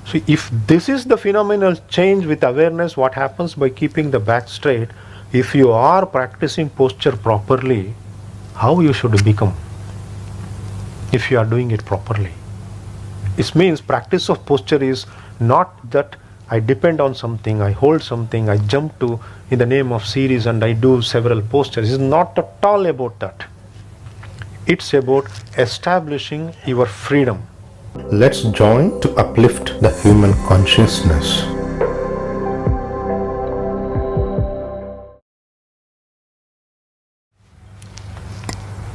So if this is the phenomenal change with awareness, what happens by keeping the back straight, if you are practicing posture properly, how you should become if you are doing it properly. It means practice of posture is not that I depend on something, I hold something, I jump to in the name of series and I do several postures. It's not at all about that. It's about establishing your freedom. Let's join to uplift the human consciousness.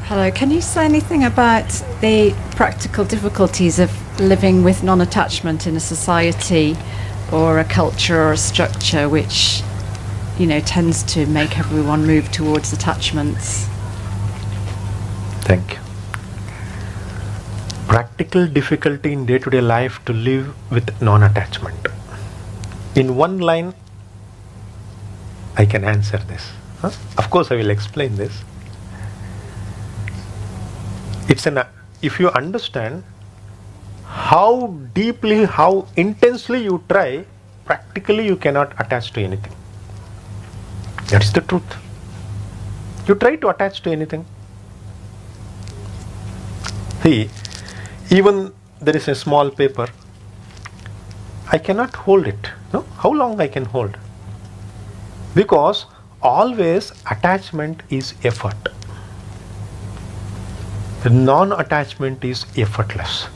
Hello, can you say anything about the practical difficulties of living with non-attachment in a society or a culture or a structure which, tends to make everyone move towards attachments? Thank you. Practical difficulty in day-to-day life to live with non-attachment. In one line, I can answer this. Of course, I will explain this. If you understand how deeply, how intensely you try, practically you cannot attach to anything. That's the truth. You try to attach to anything. See, even there is a small paper, I cannot hold it. No? How long I can hold? Because always attachment is effort. The non-attachment is effortless.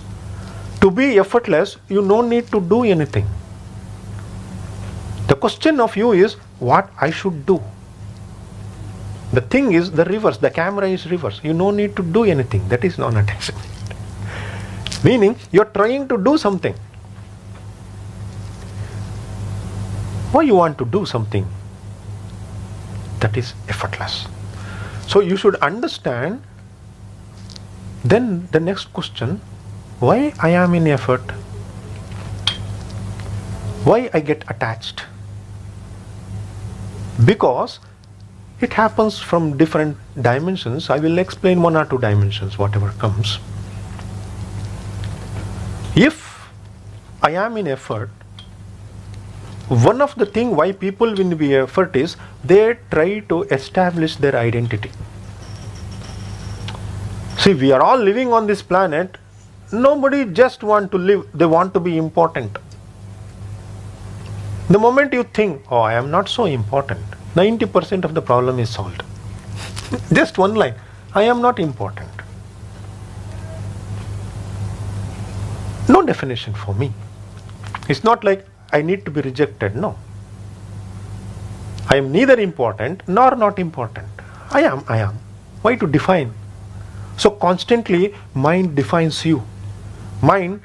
To be effortless, you don't need to do anything. The question of you is what I should do. The thing is the reverse. The camera is reverse. You don't need to do anything. That is non-attachment. Meaning you are trying to do something. Why you want to do something? That is effortless. So you should understand. Then the next question, why I am in effort? Why I get attached? Because it happens from different dimensions. I will explain one or two dimensions, whatever comes. If I am in effort, one of the things why people will be effort is they try to establish their identity. See, we are all living on this planet. Nobody just want to live, they want to be important. The moment you think, oh, I am not so important, 90% of the problem is solved. Just one line, I am not important. No definition for me. It's not like I need to be rejected, no. I am neither important nor not important. I am. Why to define? So constantly mind defines you. Mind,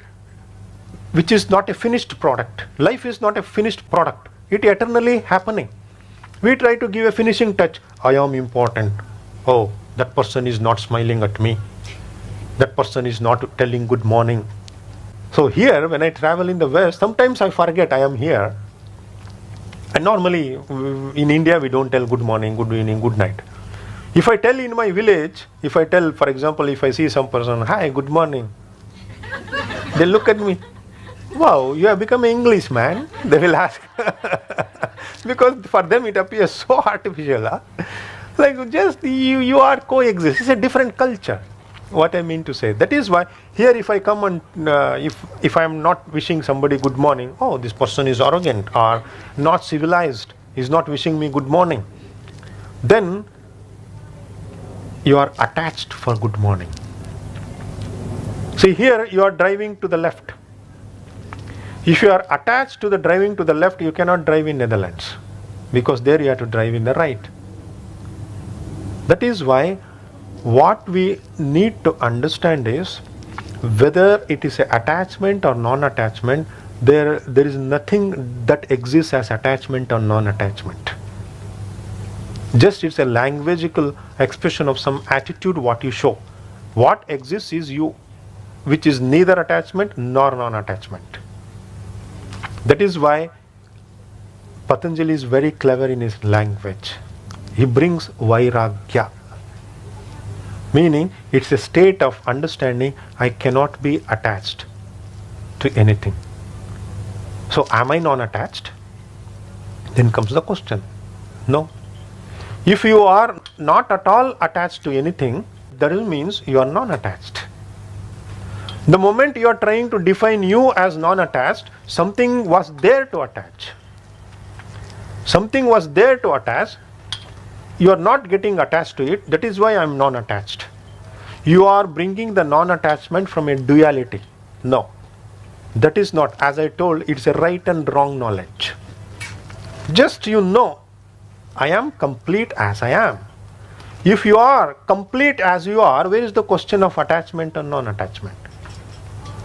which is not a finished product. Life is not a finished product. It eternally happening. We try to give a finishing touch. I am important. Oh, that person is not smiling at me. That person is not telling good morning. So here, when I travel in the West, sometimes I forget I am here. And normally in India we don't tell good morning, good evening, good night. If I tell in my village, for example, if I see some person, hi, good morning, they look at me, wow, you have become an Englishman, they will ask. Because for them it appears so artificial. Huh? Like just you are coexist. It's a different culture. What I mean to say. That is why here if I come and if I am not wishing somebody good morning, oh, this person is arrogant or not civilized, is not wishing me good morning. Then you are attached for good morning. See, here you are driving to the left. If you are attached to the driving to the left, you cannot drive in Netherlands because there you have to drive in the right. That is why what we need to understand is whether it is an attachment or non-attachment, there is nothing that exists as attachment or non-attachment. Just it's a languagical expression of some attitude what you show. What exists is you, which is neither attachment nor non-attachment. That is why Patanjali is very clever in his language. He brings Vairagya, meaning it's a state of understanding I cannot be attached to anything. So am I non-attached? Then comes the question. No. If you are not at all attached to anything, that means you are non-attached. The moment you are trying to define you as non-attached, something was there to attach. Something was there to attach. You are not getting attached to it. That is why I am non-attached. You are bringing the non-attachment from a duality. No. That is not. As I told, it's a right and wrong knowledge. Just you know, I am complete as I am. If you are complete as you are, where is the question of attachment and non-attachment?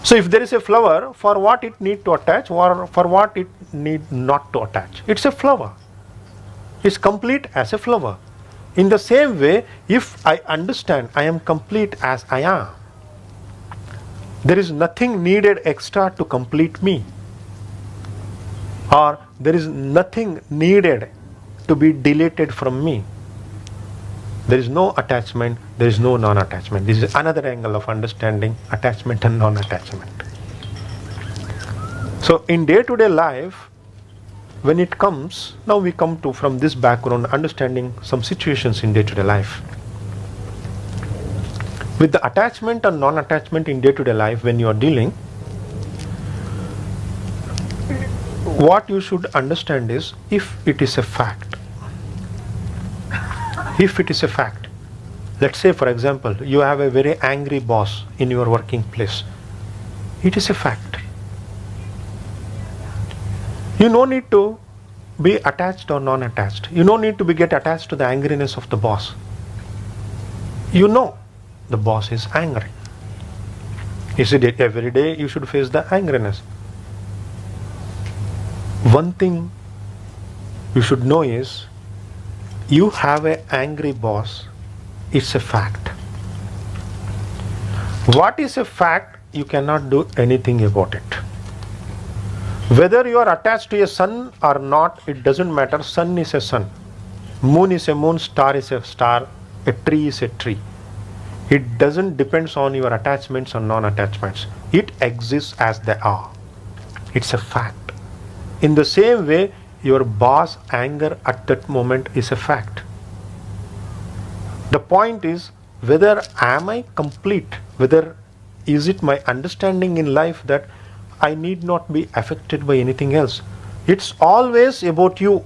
So if there is a flower, for what it need to attach or for what it need not to attach? It's a flower. It's complete as a flower. In the same way, if I understand I am complete as I am, there is nothing needed extra to complete me. Or there is nothing needed to be deleted from me. There is no attachment, there is no non-attachment. This is another angle of understanding attachment and non-attachment. So in day-to-day life, when it comes, now we come to, from this background, understanding some situations in day-to-day life. With the attachment and non-attachment in day-to-day life, when you are dealing, what you should understand is, if it is a fact, if it is a fact, let's say for example, you have a very angry boss in your working place, it is a fact. You no need to be attached or non-attached. You no need to get attached to the angriness of the boss. You know the boss is angry. Is it every day you should face the angriness? One thing you should know is, you have an angry boss, it's a fact. What is a fact, you cannot do anything about it. Whether you are attached to a sun or not, it doesn't matter. Sun is a sun, moon is a moon, star is a star, a tree is a tree. It doesn't depend on your attachments or non-attachments. It exists as they are. It's a fact. In the same way, your boss anger at that moment is a fact. The point is, whether am I complete, whether is it my understanding in life that I need not be affected by anything else. It's always about you.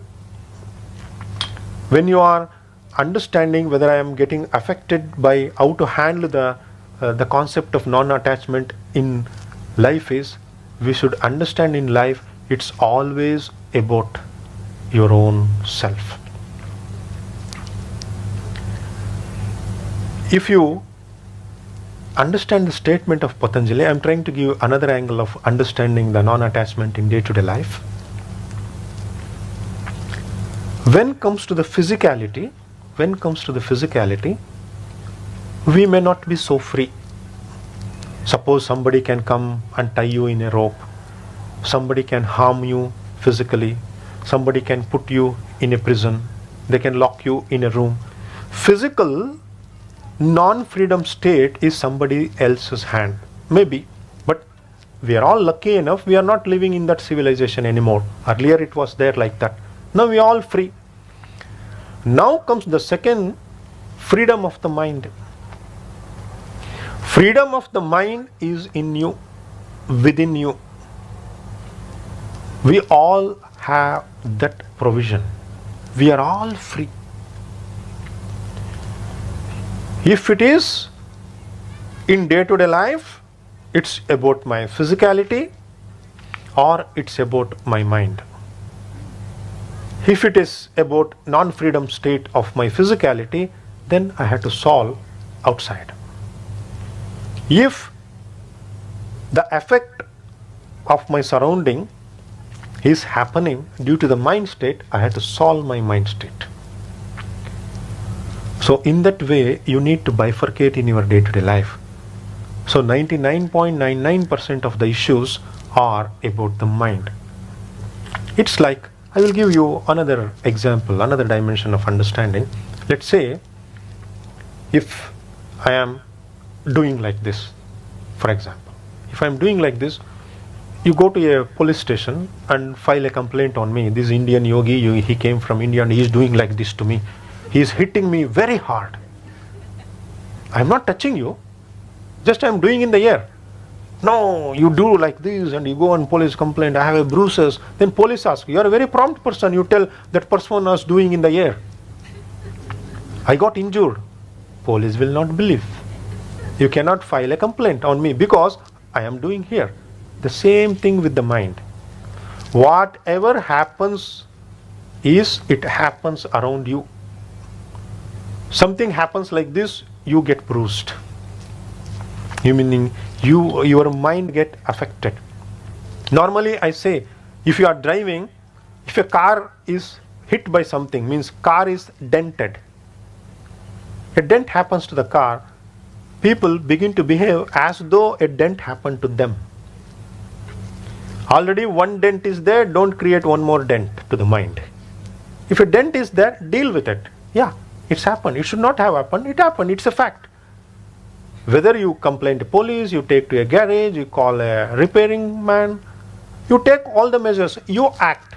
When you are understanding whether I am getting affected by how to handle the concept of non-attachment in life is, we should understand in life, it's always about your own self. If you understand the statement of Patanjali, I am trying to give you another angle of understanding the non-attachment in day-to-day life. When comes to the physicality, we may not be so free. Suppose somebody can come and tie you in a rope. Somebody can harm you physically. Somebody can put you in a prison. They can lock you in a room. Physical non-freedom state is somebody else's hand. Maybe. But we are all lucky enough, we are not living in that civilization anymore. Earlier it was there like that. Now we are all free. Now comes the second, freedom of the mind. Freedom of the mind is in you, within you. We all have that provision. We are all free. If it is in day-to-day life, it's about my physicality or it's about my mind. If it is about non-freedom state of my physicality, then I have to solve outside. If the effect of my surrounding is happening due to the mind state, I have to solve my mind state. So in that way, you need to bifurcate in your day-to-day life. So 99.99% of the issues are about the mind. It's like, I will give you another example, another dimension of understanding. Let's say, if I am doing like this, for example. If I am doing like this, You go to a police station and file a complaint on me. This Indian yogi, he came from India and he is doing like this to me. He is hitting me very hard. I am not touching you, just I am doing in the air. No, you do like this and you go on police complaint, I have a bruises. Then police ask, you are a very prompt person, you tell that person was doing in the air. I got injured. Police will not believe. You cannot file a complaint on me because I am doing here. The same thing with the mind. Whatever happens it happens around you. Something happens like this, you get bruised. Meaning your mind get affected. Normally I say, if you are driving, if a car is hit by something, means car is dented. A dent happens to the car, people begin to behave as though a dent happened to them. Already one dent is there, don't create one more dent to the mind. If a dent is there, deal with it. Yeah, it's happened. It should not have happened. It happened. It's a fact. Whether you complain to police, you take to a garage, you call a repairing man, you take all the measures, you act.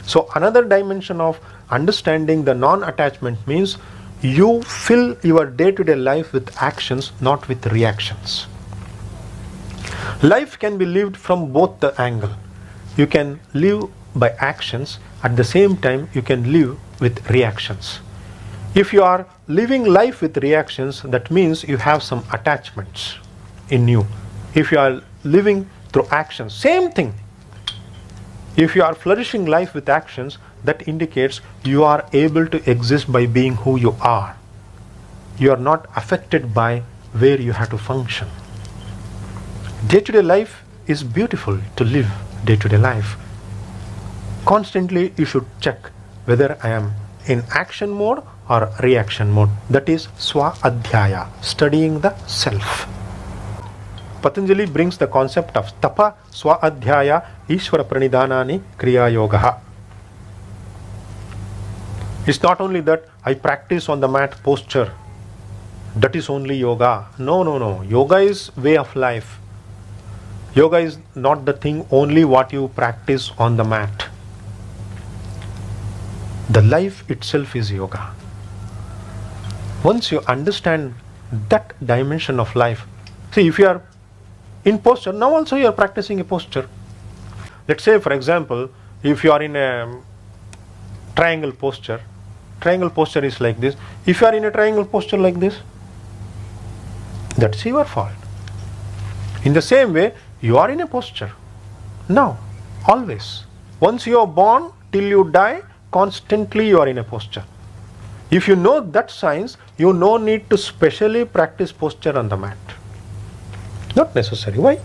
So another dimension of understanding the non-attachment means you fill your day-to-day life with actions, not with reactions. Life can be lived from both the angle. You can live by actions, at the same time you can live with reactions. If you are living life with reactions, that means you have some attachments in you. If you are living through actions, same thing. If you are flourishing life with actions, that indicates you are able to exist by being who you are. You are not affected by where you have to function. Day-to-day life is beautiful to live day-to-day life. Constantly you should check whether I am in action mode or reaction mode. That is Svadhyaya, studying the self. Patanjali brings the concept of tapa, Svadhyaya, Ishvara pranidhanani, kriya yoga. It's not only that I practice on the mat posture. That is only yoga. No. Yoga is way of life. Yoga is not the thing only what you practice on the mat. The life itself is yoga. Once you understand that dimension of life, see, if you are in posture, now also you are practicing a posture. Let's say, for example, if you are in a triangle posture is like this. If you are in a triangle posture like this, that's your fault. In the same way, you are in a posture. Now, always. Once you are born till you die, constantly you are in a posture. If you know that science, you no need to specially practice posture on the mat. Not necessary. Why?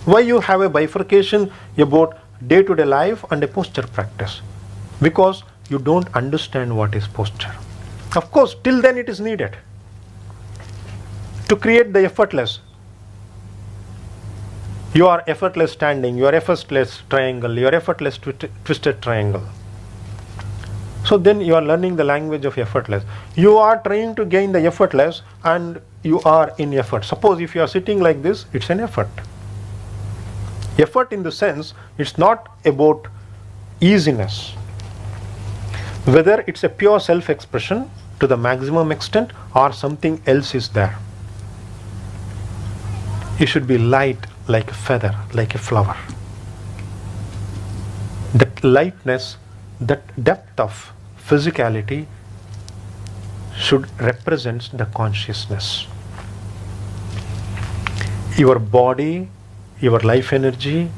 Why you have a bifurcation about day-to-day life and a posture practice? Because you don't understand what is posture. Of course, till then it is needed to create the effortless. You are effortless standing, you are effortless triangle, you are effortless twisted triangle. So then you are learning the language of effortless. You are trying to gain the effortless and you are in effort. Suppose if you are sitting like this, it's an effort. Effort in the sense, it's not about easiness. Whether it's a pure self-expression to the maximum extent or something else is there. You should be light like a feather, like a flower. That lightness, that depth of physicality should represent the consciousness. Your body, your life energy,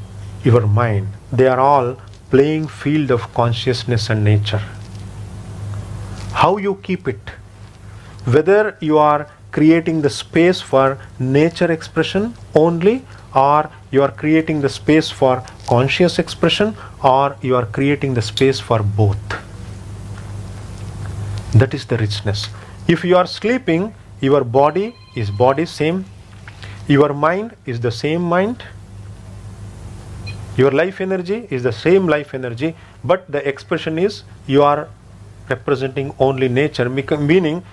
your mind, they are all playing field of consciousness and nature. How you keep it, whether you are creating the space for nature expression only, or you are creating the space for conscious expression, or you are creating the space for both. That is the richness. If you are sleeping, your body is body same, your mind is the same mind, your life energy is the same life energy, but the expression is you are representing only nature, meaning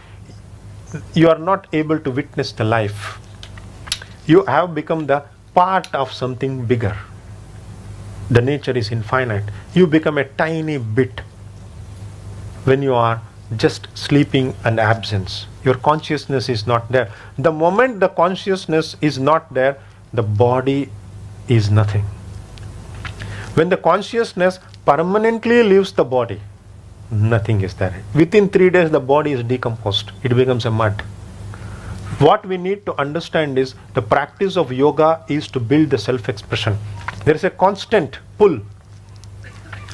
you are not able to witness the life. You have become the part of something bigger. The nature is infinite. You become a tiny bit when you are just sleeping and absence. Your consciousness is not there. The moment the consciousness is not there, the body is nothing. When the consciousness permanently leaves the body, nothing is there. Within 3 days, the body is decomposed. It becomes a mud. What we need to understand is the practice of yoga is to build the self-expression. There is a constant pull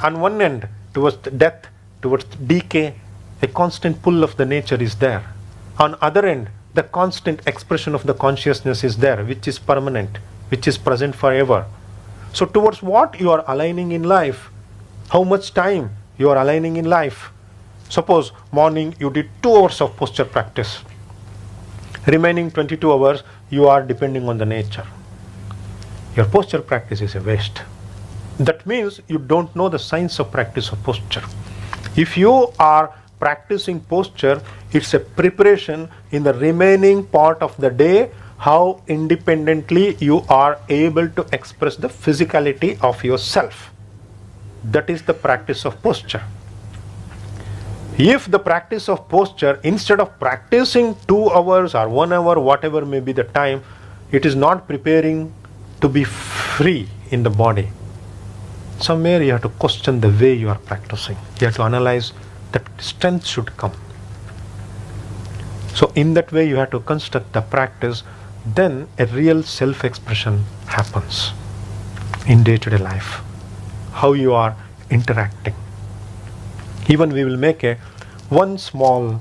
on one end towards death, towards decay. A constant pull of the nature is there. On other end, the constant expression of the consciousness is there, which is permanent, which is present forever. So towards what you are aligning in life, how much time you are aligning in life. Suppose morning you did 2 hours of posture practice. Remaining 22 hours you are depending on the nature. Your posture practice is a waste. That means you don't know the science of practice of posture. If you are practicing posture, it's a preparation in the remaining part of the day, how independently you are able to express the physicality of yourself. That is the practice of posture. If the practice of posture, instead of practicing 2 hours or 1 hour, whatever may be the time, it is not preparing to be free in the body, somewhere you have to question the way you are practicing. You have to analyze that strength should come. So in that way you have to construct the practice, then a real self-expression happens in day-to-day life. How you are interacting. Even we will make one small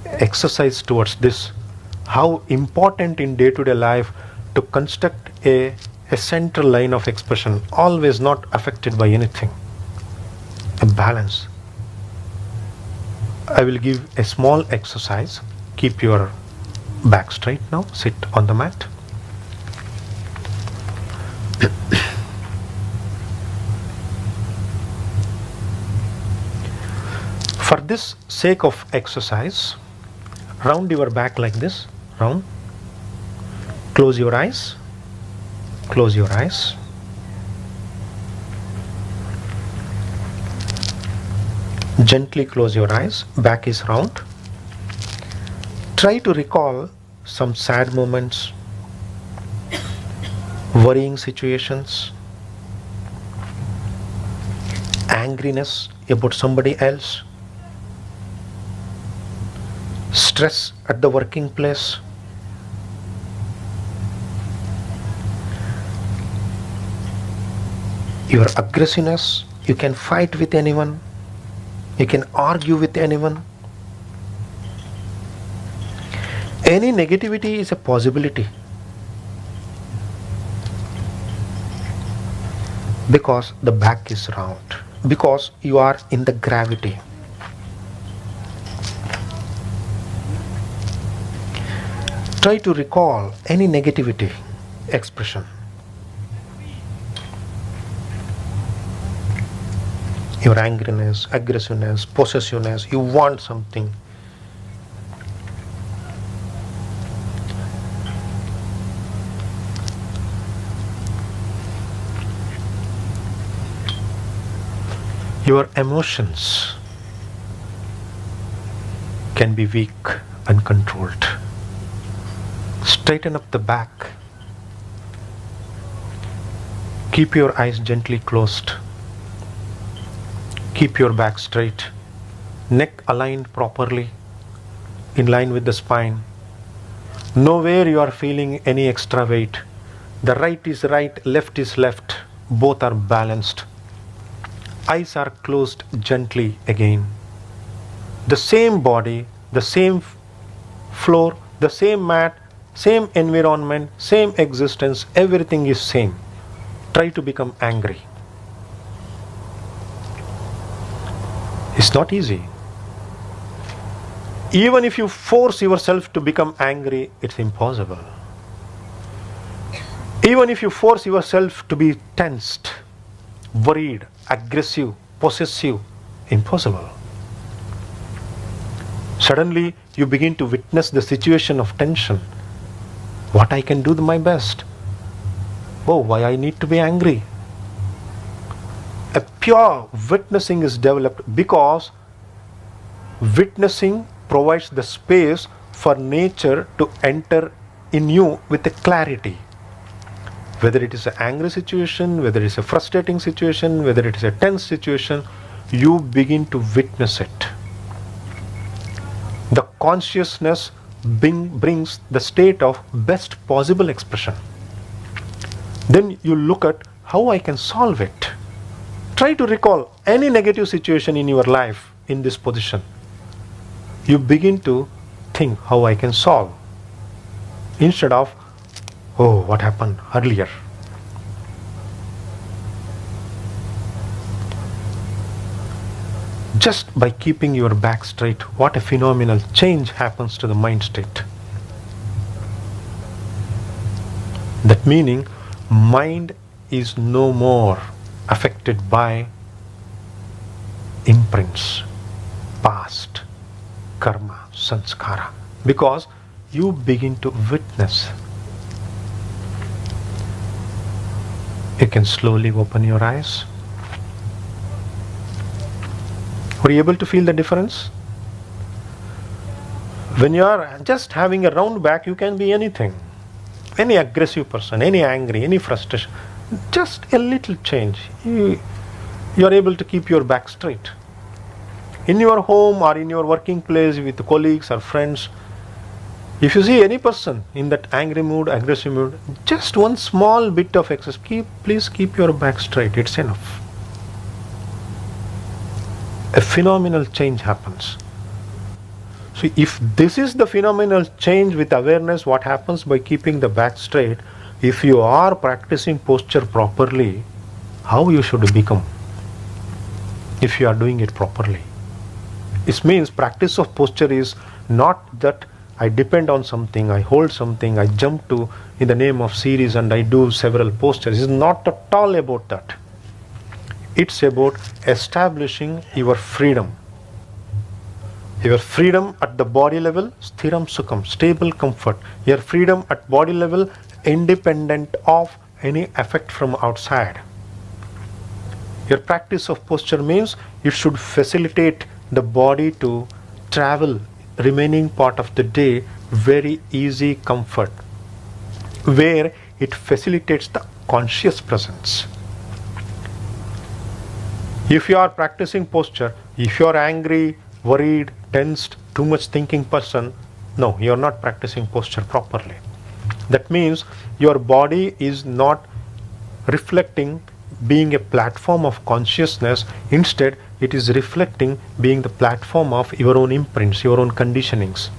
exercise towards this. How important in day-to-day life to construct a central line of expression, always not affected by anything. A balance. I will give a small exercise. Keep your back straight now. Sit on the mat. For this sake of exercise, round your back like this. Round. Close your eyes. Close your eyes. Gently close your eyes. Back is round. Try to recall some sad moments, worrying situations, angriness about somebody else, stress at the working place, your aggressiveness. You can fight with anyone, you can argue with anyone. Any negativity is a possibility, because the back is round, because you are in the gravity. Try to recall any negativity expression. Your angriness, aggressiveness, possessiveness, you want something. Your emotions can be weak, uncontrolled. Straighten up the back. Keep your eyes gently closed. Keep your back straight. Neck aligned properly, in line with the spine. Nowhere you are feeling any extra weight. The right is right, left is left. Both are balanced. Eyes are closed gently again. The same body, the same floor, the same mat, same environment, same existence, everything is same. Try to become angry. It's not easy. Even if you force yourself to become angry, it's impossible. Even if you force yourself to be tensed, worried, aggressive, possessive, impossible. Suddenly you begin to witness the situation of tension. What I can do my best. oh, why I need to be angry. A pure witnessing is developed because witnessing provides the space for nature to enter in you with a clarity. Whether it is an angry situation, whether it is a frustrating situation, whether it is a tense situation, you begin to witness it. The consciousness brings the state of best possible expression. Then you look at how I can solve it. Try to recall any negative situation in your life in this position. You begin to think how I can solve instead of, oh, what happened earlier. Just by keeping your back straight, what a phenomenal change happens to the mind state. That meaning, mind is no more affected by imprints, past, karma, sanskara, because you begin to witness. You can slowly open your eyes. Were you able to feel the difference? When you are just having a round back, you can be anything. Any aggressive person, any angry, any frustration. Just a little change. You are able to keep your back straight. In your home or in your working place with colleagues or friends, if you see any person in that angry mood, aggressive mood, just one small bit of exercise, please keep your back straight. It's enough. A phenomenal change happens. So if this is the phenomenal change with awareness, what happens by keeping the back straight, if you are practicing posture properly, how you should become if you are doing it properly. It means practice of posture is not that I depend on something, I hold something, I jump to in the name of series and I do several postures. It's not at all about that. It's about establishing your freedom. Your freedom at the body level, sthiram sukham, stable comfort. Your freedom at body level, independent of any effect from outside. Your practice of posture means it should facilitate the body to travel remaining part of the day very easy comfort, where it facilitates the conscious presence. If you are practicing posture, if you are angry, worried, tensed, too much thinking person, no, you are not practicing posture properly. That means your body is not reflecting being a platform of consciousness. Instead, it is reflecting being the platform of your own imprints, your own conditionings.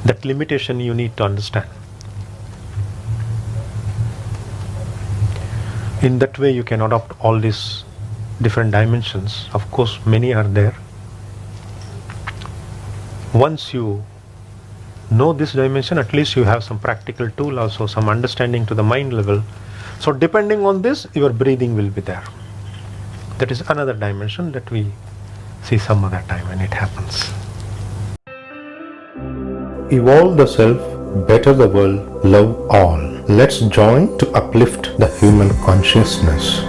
That limitation you need to understand. In that way, you can adopt all these different dimensions. Of course, many are there. Once you know this dimension, at least you have some practical tool, also some understanding to the mind level. So depending on this, your breathing will be there. That is another dimension that we see some other time when it happens. Evolve the self, better the world, love all. Let's join to uplift the human consciousness.